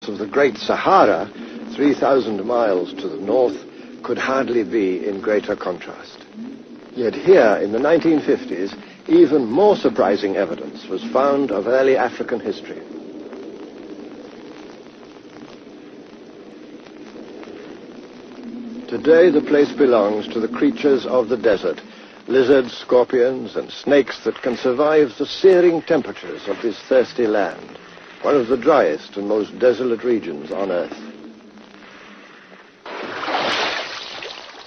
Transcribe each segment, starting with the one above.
of the Great Sahara, 3,000 miles to the north, could hardly be in greater contrast. Yet here, in the 1950s, even more surprising evidence was found of early African history. Today the place belongs to the creatures of the desert, lizards, scorpions, and snakes that can survive the searing temperatures of this thirsty land, one of the driest and most desolate regions on Earth.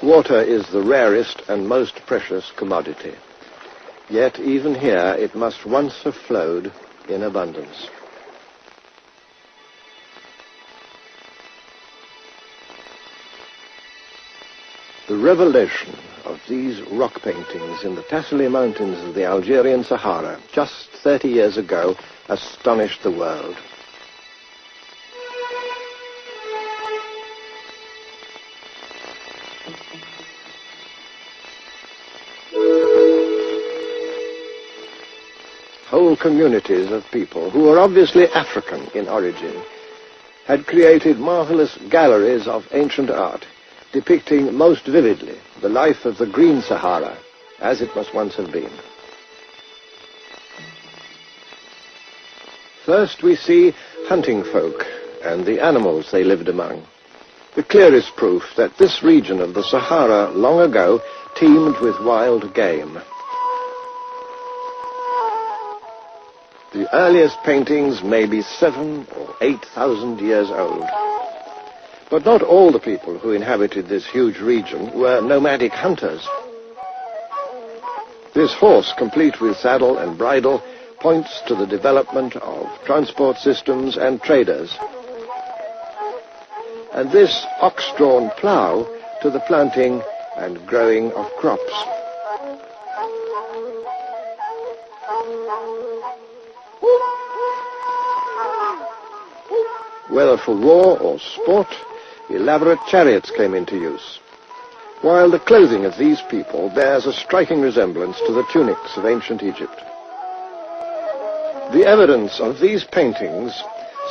Water is the rarest and most precious commodity. Yet even here it must once have flowed in abundance. The revelation of these rock paintings in the Tassili Mountains of the Algerian Sahara just 30 years ago astonished the world. Whole communities of people who were obviously African in origin had created marvelous galleries of ancient art depicting most vividly the life of the Green Sahara as it must once have been. First we see hunting folk and the animals they lived among, the clearest proof that this region of the Sahara long ago teemed with wild game. The earliest paintings may be 7,000 or 8,000 years old. But not all the people who inhabited this huge region were nomadic hunters. This horse, complete with saddle and bridle, points to the development of transport systems and traders. And this ox-drawn plough to the planting and growing of crops. Whether for war or sport, elaborate chariots came into use, while the clothing of these people bears a striking resemblance to the tunics of ancient Egypt. The evidence of these paintings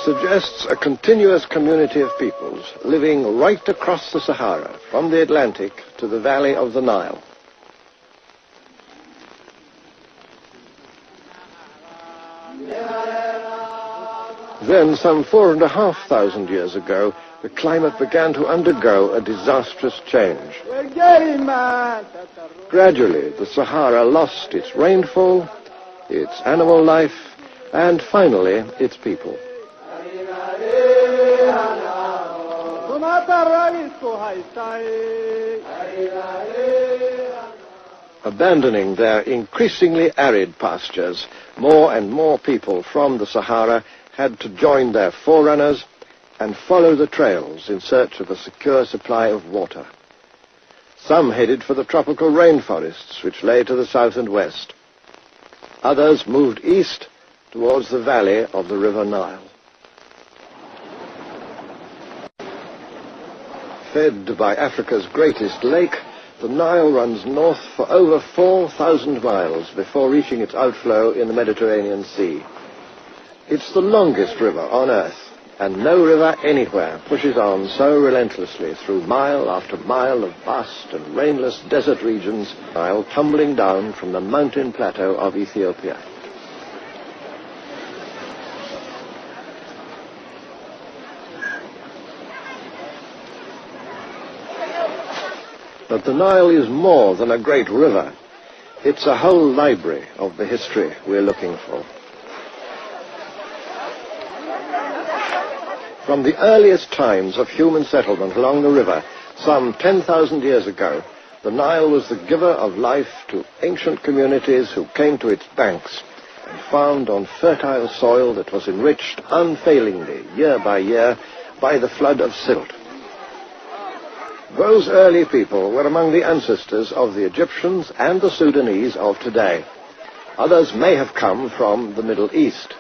suggests a continuous community of peoples living right across the Sahara, from the Atlantic to the valley of the Nile. Then, some 4,500 years ago, the climate began to undergo a disastrous change. Gradually, the Sahara lost its rainfall, its animal life, and finally, its people. Abandoning their increasingly arid pastures, more and more people from the Sahara had to join their forerunners and follow the trails in search of a secure supply of water. Some headed for the tropical rainforests which lay to the south and west. Others moved east towards the valley of the River Nile. Fed by Africa's greatest lake, the Nile runs north for over 4,000 miles before reaching its outflow in the Mediterranean Sea. It's the longest river on Earth, and no river anywhere pushes on so relentlessly through mile after mile of vast and rainless desert regions, while tumbling down from the mountain plateau of Ethiopia. But the Nile is more than a great river. It's a whole library of the history we're looking for. From the earliest times of human settlement along the river, some 10,000 years ago, the Nile was the giver of life to ancient communities who came to its banks and found on fertile soil that was enriched unfailingly, year by year, by the flood of silt. Those early people were among the ancestors of the Egyptians and the Sudanese of today. Others may have come from the Middle East.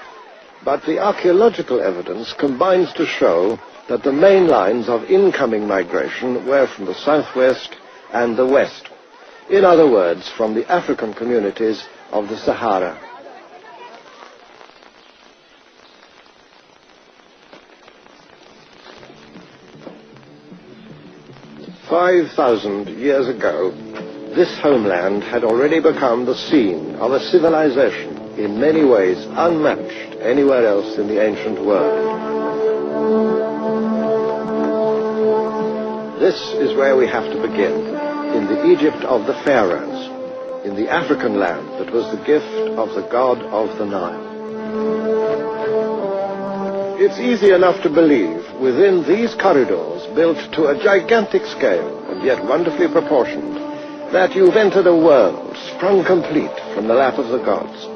But the archaeological evidence combines to show that the main lines of incoming migration were from the southwest and the west. In other words, from the African communities of the Sahara. 5,000 years ago, this homeland had already become the scene of a civilization in many ways unmatched anywhere else in the ancient world. This is where we have to begin, in the Egypt of the pharaohs, in the African land that was the gift of the god of the Nile. It's easy enough to believe, within these corridors, built to a gigantic scale and yet wonderfully proportioned, that you've entered a world sprung complete from the lap of the gods.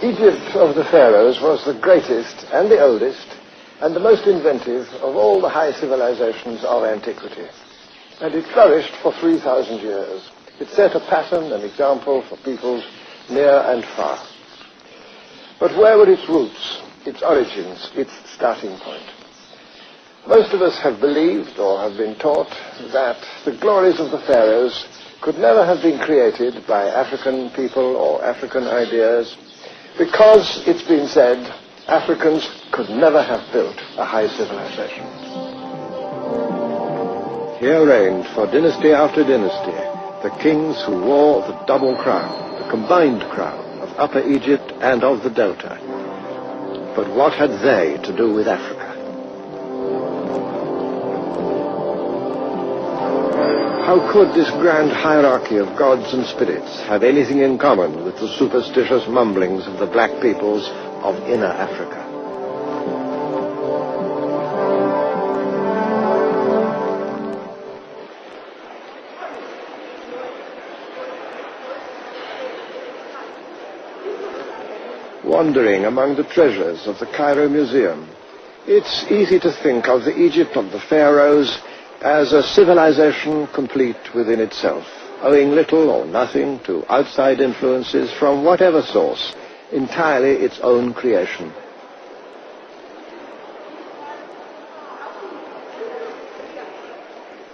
Egypt of the pharaohs was the greatest and the oldest and the most inventive of all the high civilizations of antiquity. And it flourished for 3,000 years. It set a pattern, an example for peoples near and far. But where were its roots, its origins, its starting point? Most of us have believed or have been taught that the glories of the pharaohs could never have been created by African people or African ideas because, it's been said, Africans could never have built a high civilization. Here reigned for dynasty after dynasty the kings who wore the double crown, the combined crown of Upper Egypt and of the Delta. But what had they to do with Africa? How could this grand hierarchy of gods and spirits have anything in common with the superstitious mumblings of the black peoples of inner Africa? Wandering among the treasures of the Cairo Museum, it's easy to think of the Egypt of the pharaohs as a civilization complete within itself, owing little or nothing to outside influences from whatever source, entirely its own creation.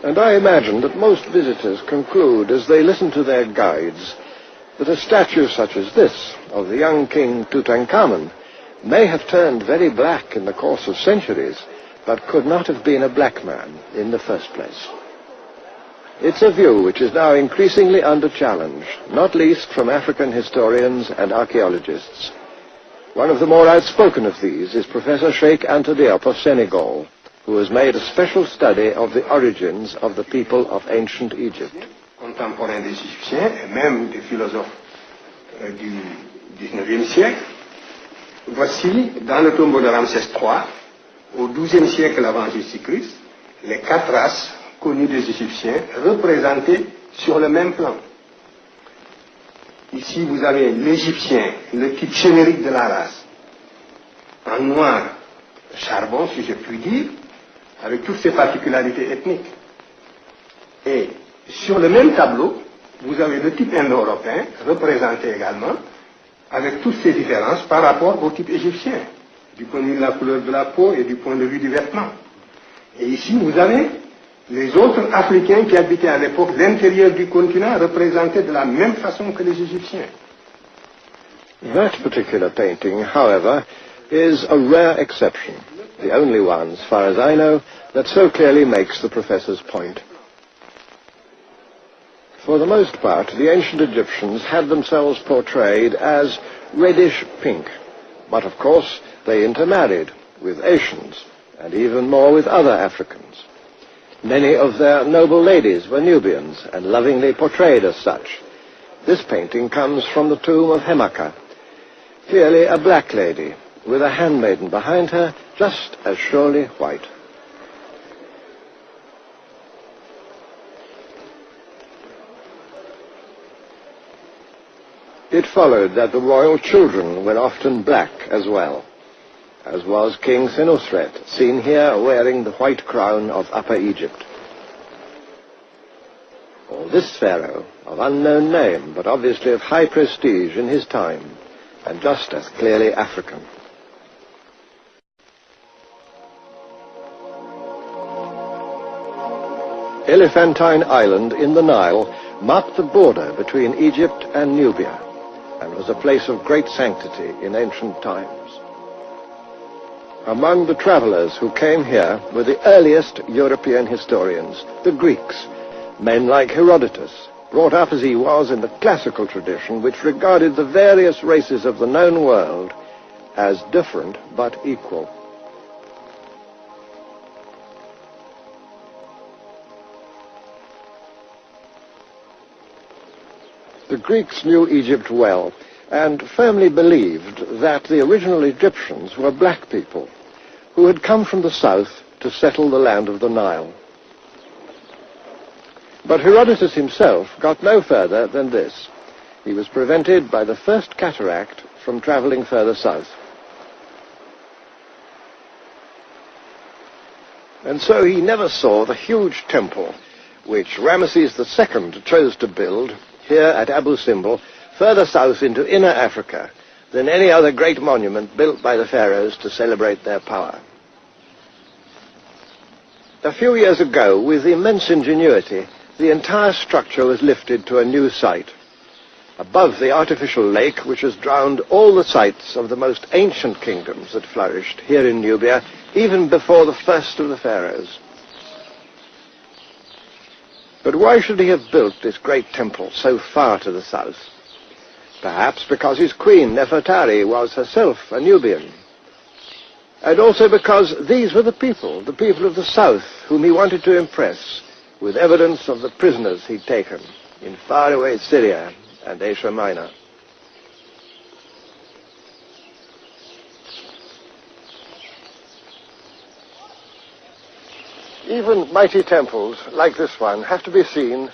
And I imagine that most visitors conclude, as they listen to their guides, that a statue such as this, of the young king Tutankhamun, may have turned very black in the course of centuries, but could not have been a black man in the first place. It's a view which is now increasingly under challenge, not least from African historians and archaeologists. One of the more outspoken of these is Professor Cheikh Anta Diop of Senegal, who has made a special study of the origins of the people of ancient Egypt. Contemporains des Égyptiens et même des philosophes du XIXe siècle, voici dans le tombeau de Ramsès III, au XIIe siècle avant Jésus-Christ, les 4 races connues des Égyptiens représentées sur le même plan. Ici, vous avez l'Égyptien, le type générique de la race, en noir charbon, si je puis dire, avec toutes ses particularités ethniques. Et sur le même tableau, vous avez le type indo-européen, représenté également, avec toutes ses différences par rapport au type égyptien, du point de vue de la couleur de la peau et du point de vue du vêtement. Et ici, vous avez les autres Africains qui habitaient à l'époque l'intérieur du continent, représentés de la même façon que les Égyptiens. That particular painting, however, is a rare exception, the only one, as far as I know, that so clearly makes the professor's point. For the most part, the ancient Egyptians had themselves portrayed as reddish pink, but of course they intermarried with Asians, and even more with other Africans. Many of their noble ladies were Nubians, and lovingly portrayed as such. This painting comes from the tomb of Hemaka, clearly a black lady, with a handmaiden behind her, just as surely white. It followed that the royal children were often black as well, as was King Senusret, seen here wearing the white crown of Upper Egypt. Or this pharaoh, of unknown name, but obviously of high prestige in his time, and just as clearly African. Elephantine Island in the Nile marked the border between Egypt and Nubia, and was a place of great sanctity in ancient times. Among the travelers who came here were the earliest European historians, the Greeks, men like Herodotus, brought up as he was in the classical tradition which regarded the various races of the known world as different but equal. The Greeks knew Egypt well and firmly believed that the original Egyptians were black people who had come from the south to settle the land of the Nile. But Herodotus himself got no further than this. He was prevented by the first cataract from traveling further south. And so he never saw the huge temple which Ramesses II chose to build here at Abu Simbel, further south into inner Africa than any other great monument built by the pharaohs to celebrate their power. A few years ago, with immense ingenuity, the entire structure was lifted to a new site, above the artificial lake which has drowned all the sites of the most ancient kingdoms that flourished here in Nubia, even before the first of the pharaohs. But why should he have built this great temple so far to the south? Perhaps because his queen, Nefertari, was herself a Nubian. And also because these were the people of the south, whom he wanted to impress with evidence of the prisoners he'd taken in faraway Syria and Asia Minor. Even mighty temples like this one have to be seen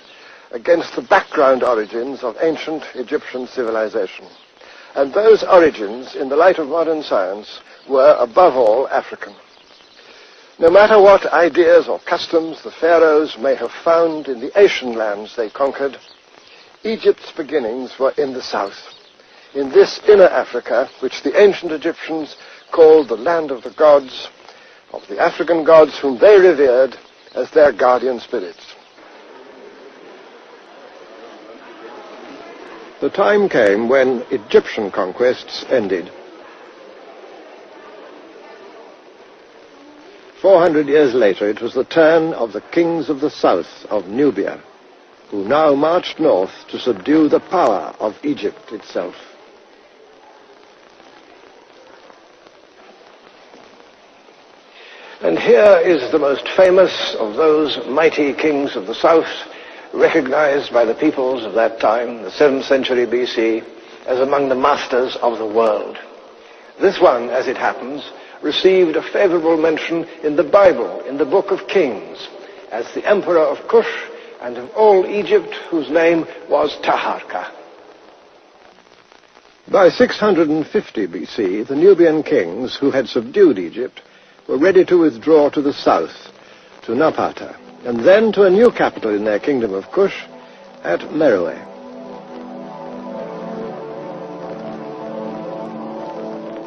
against the background origins of ancient Egyptian civilization. And those origins, in the light of modern science, were above all African. No matter what ideas or customs the pharaohs may have found in the Asian lands they conquered, Egypt's beginnings were in the south, in this inner Africa, which the ancient Egyptians called the land of the gods, of the African gods whom they revered as their guardian spirits. The time came when Egyptian conquests ended. 400 years later, it was the turn of the kings of the south of Nubia, who now marched north to subdue the power of Egypt itself. And here is the most famous of those mighty kings of the south, recognized by the peoples of that time, the 7th century BC, as among the masters of the world. This one, as it happens, received a favorable mention in the Bible, in the Book of Kings, as the emperor of Kush and of all Egypt, whose name was Taharka. By 650 BC, the Nubian kings who had subdued Egypt were ready to withdraw to the south, to Napata, and then to a new capital in their kingdom of Kush, at Meroe.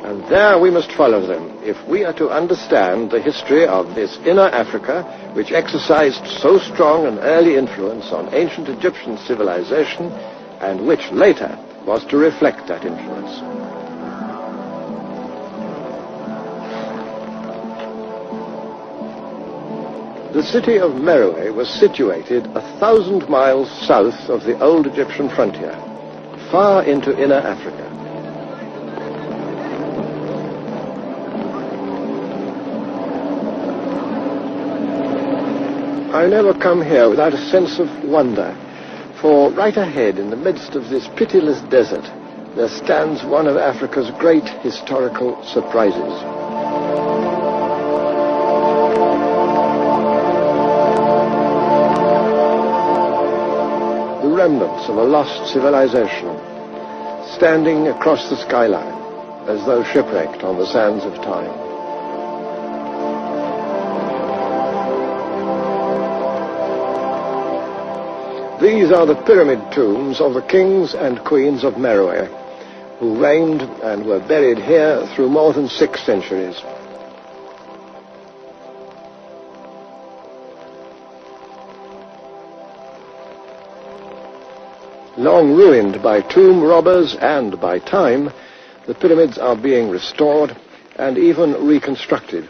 And there we must follow them if we are to understand the history of this inner Africa, which exercised so strong an early influence on ancient Egyptian civilization, and which later was to reflect that influence. The city of Meroe was situated 1,000 miles south of the old Egyptian frontier, far into inner Africa. I never come here without a sense of wonder, for right ahead, in the midst of this pitiless desert, there stands one of Africa's great historical surprises. The remnants of a lost civilization, standing across the skyline, as though shipwrecked on the sands of time. These are the pyramid tombs of the kings and queens of Meroe, who reigned and were buried here through more than 6 centuries. Long ruined by tomb robbers and by time, the pyramids are being restored and even reconstructed.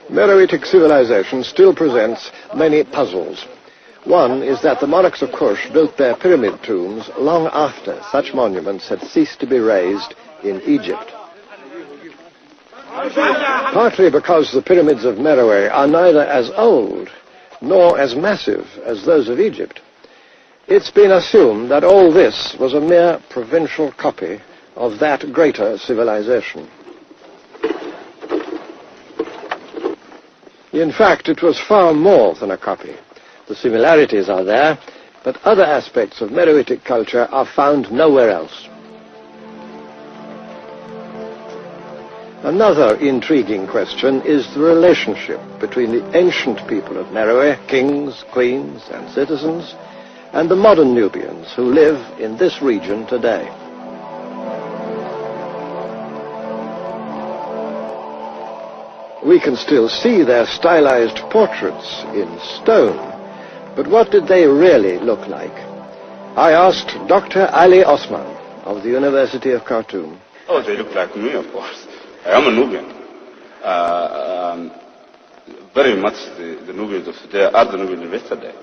Meroitic civilization still presents many puzzles. One is that the monarchs of Kush built their pyramid tombs long after such monuments had ceased to be raised in Egypt. Partly because the pyramids of Meroe are neither as old nor as massive as those of Egypt, it's been assumed that all this was a mere provincial copy of that greater civilization. In fact, it was far more than a copy. The similarities are there, but other aspects of Meroitic culture are found nowhere else. Another intriguing question is the relationship between the ancient people of Meroe, kings, queens, and citizens, and the modern Nubians who live in this region today. We can still see their stylized portraits in stone, but what did they really look like? I asked Dr. Ali Osman of the University of Khartoum. Oh, they look like me, of course. I am a Nubian. Very much the Nubians of today are the Nubians of yesterday.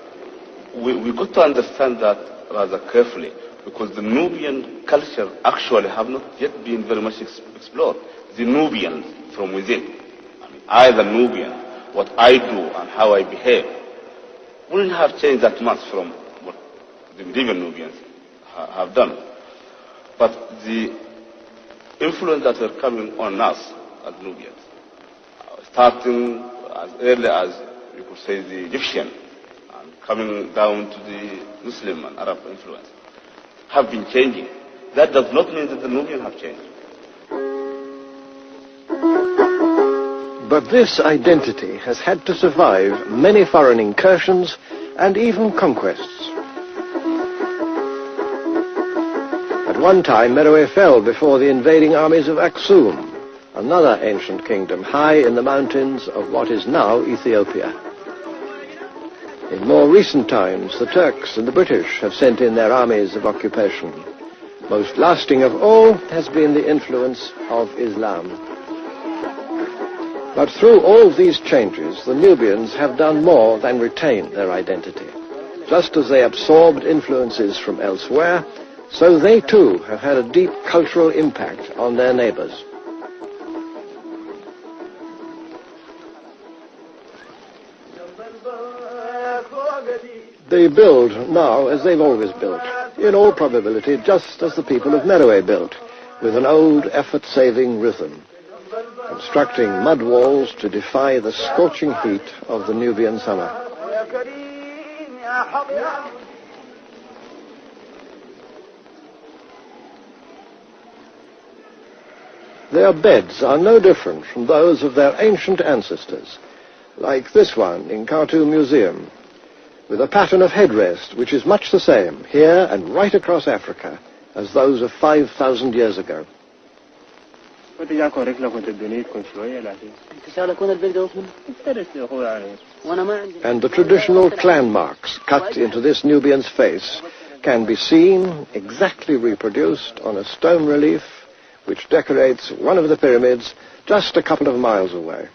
We got to understand that rather carefully, because the Nubian culture actually have not yet been very much explored. The Nubians from within. I, the Nubian, what I do and how I behave, wouldn't have changed that much from what the medieval Nubians have done. But the influence that were coming on us as Nubians, starting as early as, you could say, the Egyptian, and coming down to the Muslim and Arab influence, have been changing. That does not mean that the Nubians have changed. But this identity has had to survive many foreign incursions and even conquests. At one time, Meroe fell before the invading armies of Aksum, another ancient kingdom high in the mountains of what is now Ethiopia. In more recent times, the Turks and the British have sent in their armies of occupation. Most lasting of all has been the influence of Islam. But through all these changes, the Nubians have done more than retain their identity. Just as they absorbed influences from elsewhere, so they too have had a deep cultural impact on their neighbors. They build now as they've always built, in all probability just as the people of Meroe built, with an old effort-saving rhythm, constructing mud walls to defy the scorching heat of the Nubian summer. Their beds are no different from those of their ancient ancestors, like this one in Khartoum Museum, with a pattern of headrest which is much the same here and right across Africa as those of 5,000 years ago. And the traditional clan marks cut into this Nubian's face can be seen, exactly reproduced on a stone relief which decorates one of the pyramids just a couple of miles away.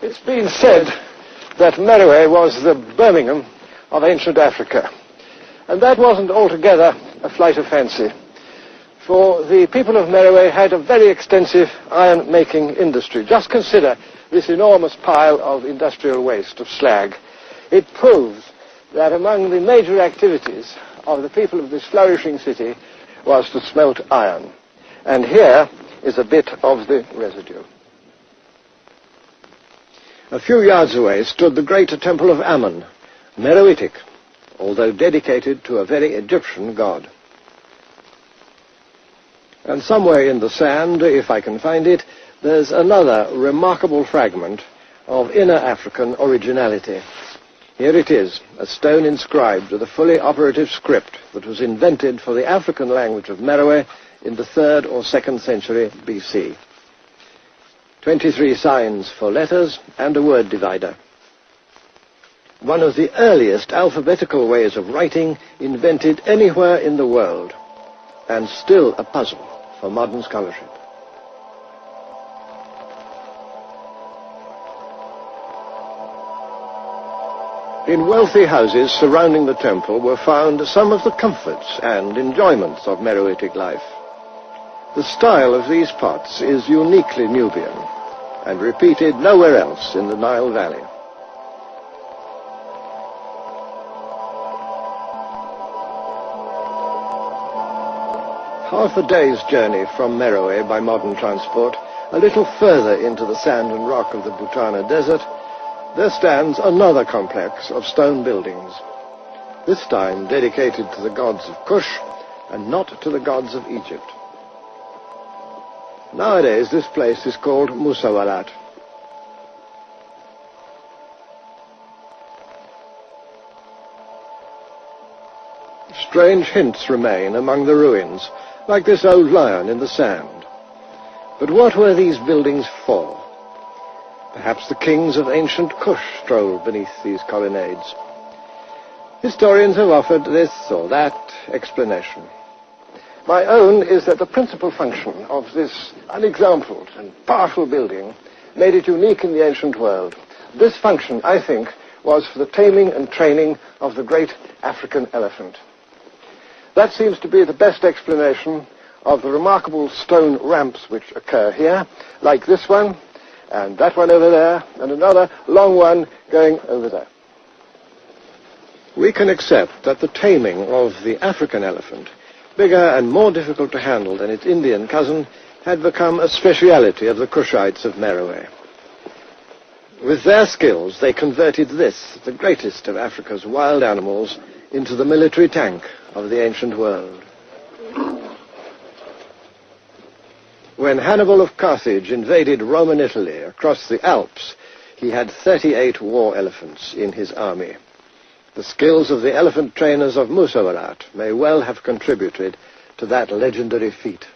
It's been said that Meroe was the Birmingham of ancient Africa. And that wasn't altogether a flight of fancy, for the people of Meroe had a very extensive iron-making industry. Just consider this enormous pile of industrial waste, of slag. It proves that among the major activities of the people of this flourishing city was to smelt iron. And here is a bit of the residue. A few yards away stood the great temple of Ammon, Meroitic, although dedicated to a very Egyptian god. And somewhere in the sand, if I can find it, there's another remarkable fragment of inner African originality. Here it is, a stone inscribed with a fully operative script that was invented for the African language of Meroe in the 3rd or 2nd century BC. 23 signs for letters and a word divider. One of the earliest alphabetical ways of writing invented anywhere in the world, and still a puzzle for modern scholarship. In wealthy houses surrounding the temple were found some of the comforts and enjoyments of Meroitic life. The style of these pots is uniquely Nubian and repeated nowhere else in the Nile Valley. Half a day's journey from Meroe by modern transport, a little further into the sand and rock of the Butana Desert, there stands another complex of stone buildings, this time dedicated to the gods of Kush and not to the gods of Egypt. Nowadays this place is called Musawalat. Strange hints remain among the ruins, like this old lion in the sand. But what were these buildings for? Perhaps the kings of ancient Kush strolled beneath these colonnades. Historians have offered this or that explanation. My own is that the principal function of this unexampled and powerful building made it unique in the ancient world. This function, I think, was for the taming and training of the great African elephant. That seems to be the best explanation of the remarkable stone ramps which occur here, like this one, and that one over there, and another long one going over there. We can accept that the taming of the African elephant, bigger and more difficult to handle than its Indian cousin, had become a speciality of the Kushites of Meroe. With their skills, they converted this, the greatest of Africa's wild animals, into the military tank of the ancient world. When Hannibal of Carthage invaded Roman Italy across the Alps, he had 38 war elephants in his army. The skills of the elephant trainers of Musawarat may well have contributed to that legendary feat.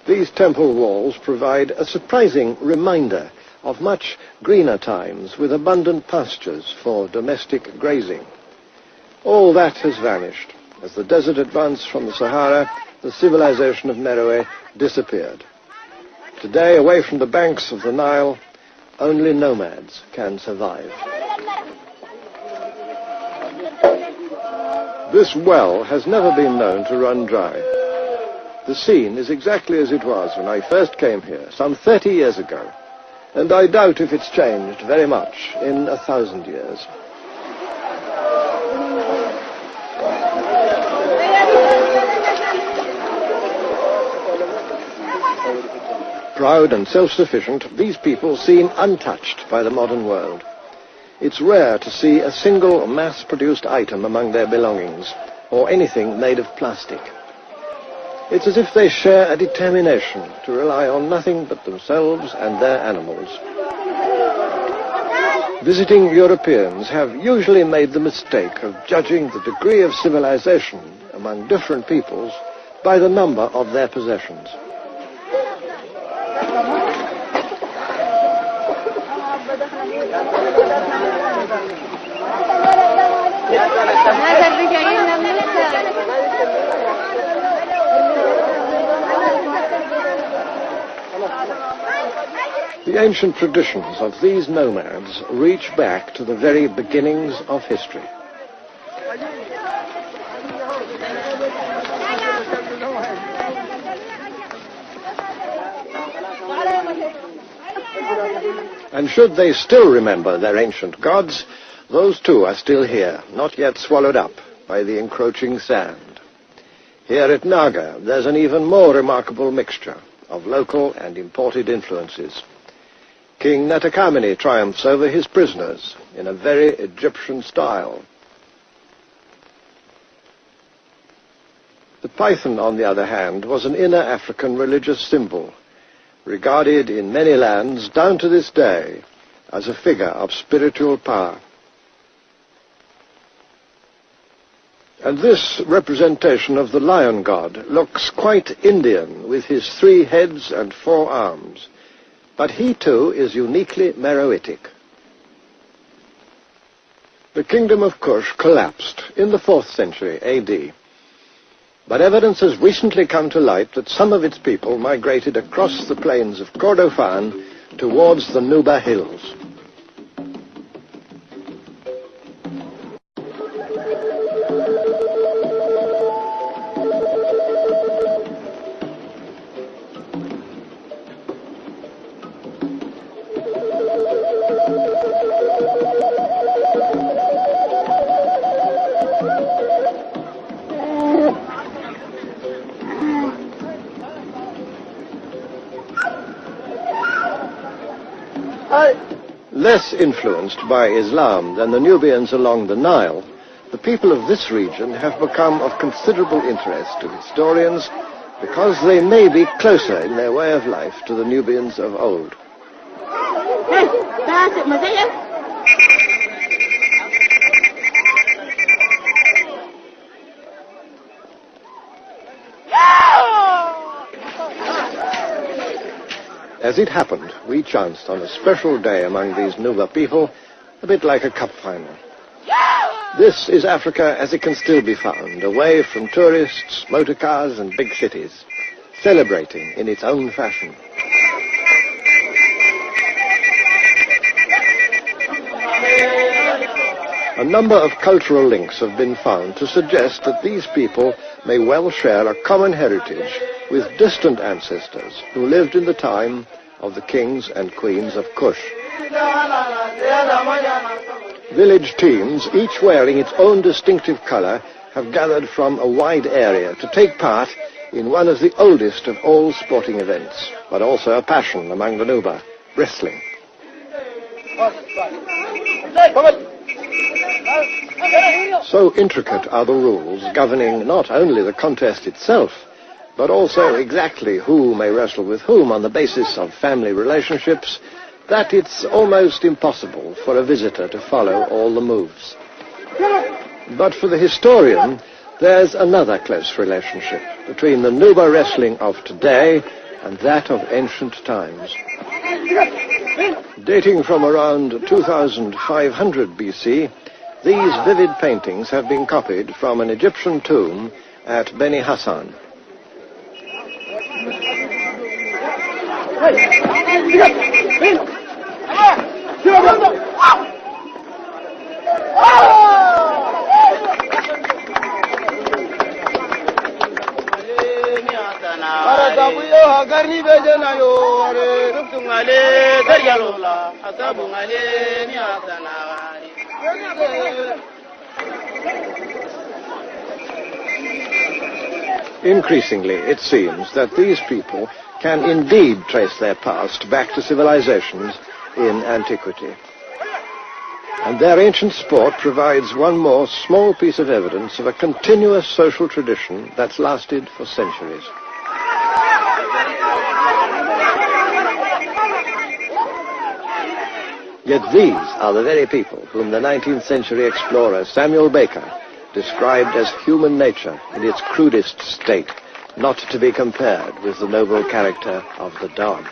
These temple walls provide a surprising reminder of much greener times with abundant pastures for domestic grazing. All that has vanished. As the desert advanced from the Sahara, the civilization of Meroe disappeared. Today, away from the banks of the Nile, only nomads can survive. This well has never been known to run dry. The scene is exactly as it was when I first came here, some 30 years ago, and I doubt if it's changed very much in 1,000 years. Proud and self-sufficient, these people seem untouched by the modern world. It's rare to see a single mass-produced item among their belongings, or anything made of plastic. It's as if they share a determination to rely on nothing but themselves and their animals. Visiting Europeans have usually made the mistake of judging the degree of civilization among different peoples by the number of their possessions. The ancient traditions of these nomads reach back to the very beginnings of history. And should they still remember their ancient gods, those too are still here, not yet swallowed up by the encroaching sand. Here at Naga, there's an even more remarkable mixture of local and imported influences. King Natakameni triumphs over his prisoners in a very Egyptian style. The python, on the other hand, was an inner African religious symbol, regarded in many lands down to this day as a figure of spiritual power. And this representation of the lion god looks quite Indian, with his 3 heads and 4 arms. But he too is uniquely Meroitic. The kingdom of Kush collapsed in the 4th century AD. But evidence has recently come to light that some of its people migrated across the plains of Kordofan towards the Nuba Hills. Less influenced by Islam than the Nubians along the Nile, the people of this region have become of considerable interest to historians because they may be closer in their way of life to the Nubians of old. As it happened, we chanced on a special day among these Nuba people, a bit like a cup final. This is Africa as it can still be found, away from tourists, motor cars and big cities, celebrating in its own fashion. A number of cultural links have been found to suggest that these people may well share a common heritage with distant ancestors who lived in the time of the kings and queens of Kush. Village teams, each wearing its own distinctive color, have gathered from a wide area to take part in one of the oldest of all sporting events, but also a passion among the Nuba, wrestling. So intricate are the rules governing not only the contest itself, but also exactly who may wrestle with whom on the basis of family relationships, that it's almost impossible for a visitor to follow all the moves. But for the historian, there's another close relationship between the Nuba wrestling of today and that of ancient times. Dating from around 2500 BC, these vivid paintings have been copied from an Egyptian tomb at Beni Hassan. Increasingly, it seems that these people can indeed trace their past back to civilizations in antiquity. And their ancient sport provides one more small piece of evidence of a continuous social tradition that's lasted for centuries. Yet these are the very people whom the 19th century explorer Samuel Baker described as human nature in its crudest state, not to be compared with the noble character of the dog.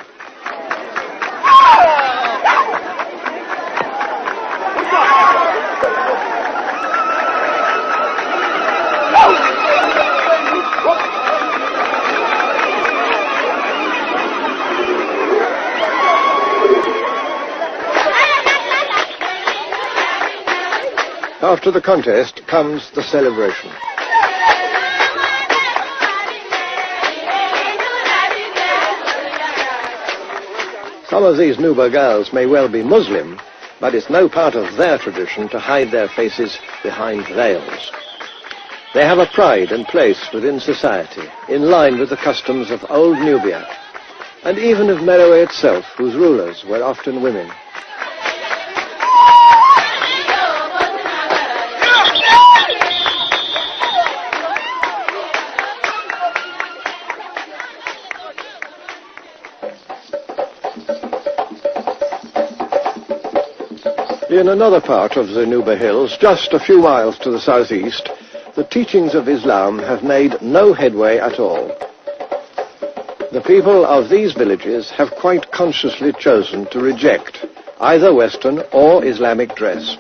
After the contest comes the celebration. Some of these Nuba girls may well be Muslim, but it's no part of their tradition to hide their faces behind veils. They have a pride and place within society, in line with the customs of old Nubia, and even of Meroe itself, whose rulers were often women. In another part of the Nuba Hills, just a few miles to the southeast, the teachings of Islam have made no headway at all. The people of these villages have quite consciously chosen to reject either Western or Islamic dress.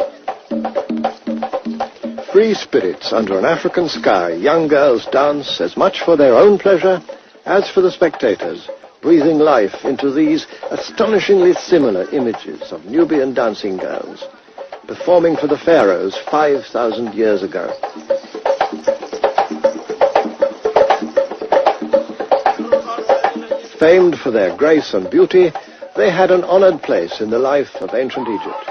Free spirits under an African sky, young girls dance as much for their own pleasure as for the spectators, breathing life into these astonishingly similar images of Nubian dancing girls, performing for the pharaohs 5,000 years ago. Famed for their grace and beauty, they had an honored place in the life of ancient Egypt.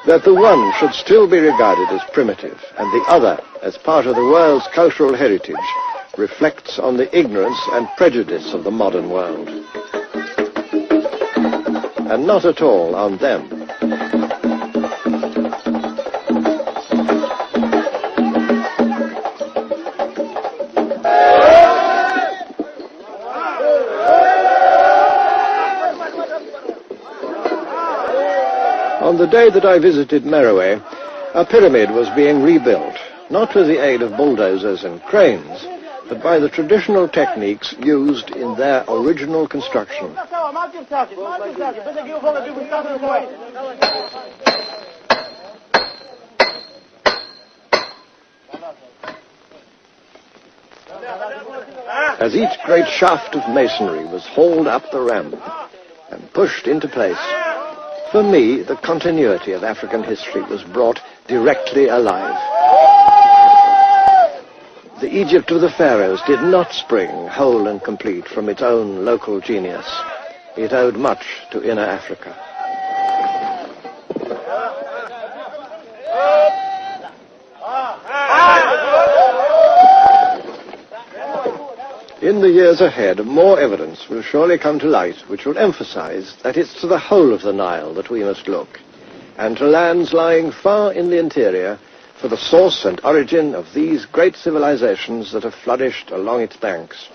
That the one should still be regarded as primitive and the other as part of the world's cultural heritage reflects on the ignorance and prejudice of the modern world. And not at all on them. On the day that I visited Meroe, a pyramid was being rebuilt, not with the aid of bulldozers and cranes, but by the traditional techniques used in their original construction. As each great shaft of masonry was hauled up the ramp and pushed into place, for me, the continuity of African history was brought directly alive. The Egypt of the pharaohs did not spring whole and complete from its own local genius. It owed much to inner Africa. In the years ahead, more evidence will surely come to light which will emphasize that it's to the whole of the Nile that we must look, and to lands lying far in the interior for the source and origin of these great civilizations that have flourished along its banks.